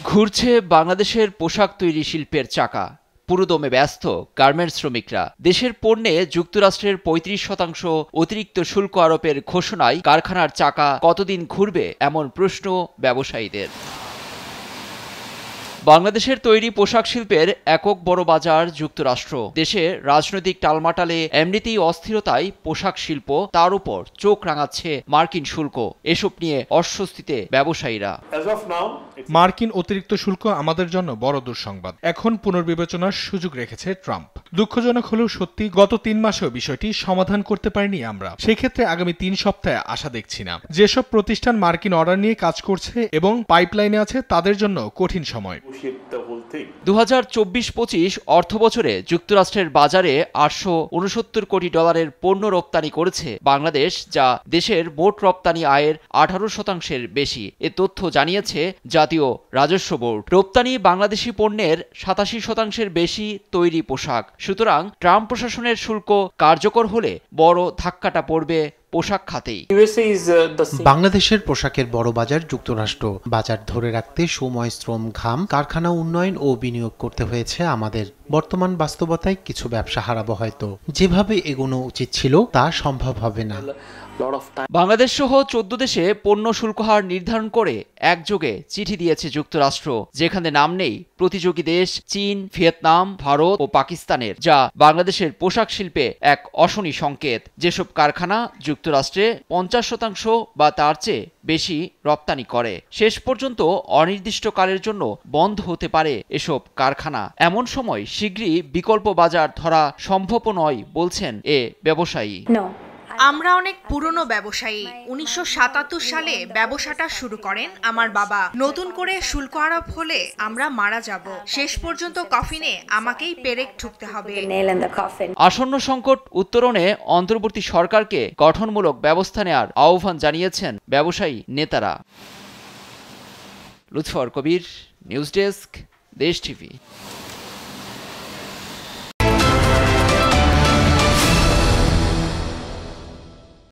ঘুরছে বাংলাদেশের পোশাক তৈরি শিল্পের চাকা। পুরোদমে ব্যস্ত গার্মেন্টস শ্রমিকরা। দেশের পণ্যে যুক্তরাষ্ট্রের ৩৫% অতিরিক্ত শুল্ক আরোপের ঘোষণায় কারখানার চাকা কতদিন ঘুরবে এমন প্রশ্ন ব্যবসায়ীদের। বাংলাদেশের তৈরি পোশাক শিল্পের একক বড় বাজার যুক্তরাষ্ট্র। দেশে রাজনৈতিক টালমাটালে এমনিতেই অস্থিরতায় পোশাক শিল্প, তার উপর চোখ রাঙাচ্ছে মার্কিন শুল্ক। এসব নিয়ে অস্বস্তিতে ব্যবসায়ীরা। মার্কিন অতিরিক্ত শুল্ক আমাদের জন্য বড় দুঃসংবাদ। এখন পুনর্বিবেচনার সুযোগ রেখেছে ট্রাম্প। দুঃখজনক হলেও সত্যি, গত ৩ মাসেও বিষয়টি সমাধান করতে পারিনি আমরা। সেক্ষেত্রে আগামী ৩ সপ্তাহে আশা দেখছি না। যেসব প্রতিষ্ঠান মার্কিন অর্ডার নিয়ে কাজ করছে এবং পাইপলাইনে আছে তাদের জন্য কঠিন সময়। ২০২৪-২৫ অর্থবছরে যুক্তরাষ্ট্রের বাজারে $৮৬৯ কোটি পণ্য রপ্তানি করেছে বাংলাদেশ, যা দেশের মোট রপ্তানি আয়ের ১৮%-এর বেশি। এ তথ্য জানিয়েছে জাতীয় রাজস্ব বোর্ড। রপ্তানি বাংলাদেশি পণ্যের ৮৭%-এর বেশি তৈরি পোশাক। সুতরাং ট্রাম্প প্রশাসনের শুল্ক কার্যকর হলে বড় ধাক্কাটা পড়বে পোশাক খাতেই। বাংলাদেশের পোশাকের বড় বাজার যুক্তরাষ্ট্র। বাজার ধরে রাখতে সময়, শ্রম, ঘাম, কারখানা উন্নয়ন ও বিনিয়োগ করতে হয়েছে আমাদের। বর্তমান বাস্তবতায় কিছু ব্যবসা হারাবো হয়তো। যেভাবে এগোনো উচিত ছিল তা সম্ভব হবে না। বাংলাদেশ সহ ১৪ দেশে পণ্য শুল্ক হার নির্ধারণ করে একযোগে চিঠি দিয়েছে যুক্তরাষ্ট্র, যেখানে নাম নেই প্রতিযোগী দেশ চীন, ভিয়েতনাম, ভারত ও পাকিস্তানের, যা বাংলাদেশের পোশাক শিল্পে এক অশনি সংকেত। যেসব কারখানা যুক্তরাষ্ট্রে ৫০% বা তার চেয়ে বেশি রপ্তানি করে, শেষ পর্যন্ত অনির্দিষ্টকালের জন্য বন্ধ হতে পারে এসব কারখানা। এমন সময় শীঘ্রই বিকল্প বাজার ধরা সম্ভব নয় বলছেন এ ব্যবসায়ী। আমরা অনেক পুরনো ব্যবসায়ী। ১৯৭৭ সালে ব্যবসাটা শুরু করেন আমার বাবা। নতুন করে শুল্ক আরোপ হলে আমরা মারা যাব। শেষ পর্যন্ত কফিনে আমাকেই পেরেক ঠুকতে হবে। আসন্ন সংকট উত্তরণে অন্তর্বর্তী সরকারকে গঠনমূলক ব্যবস্থা নেওয়ার আহ্বান জানিয়েছেন ব্যবসায়ী নেতারা। লুৎফর কবির, নিউজ ডেস্ক, দেশ টিভি।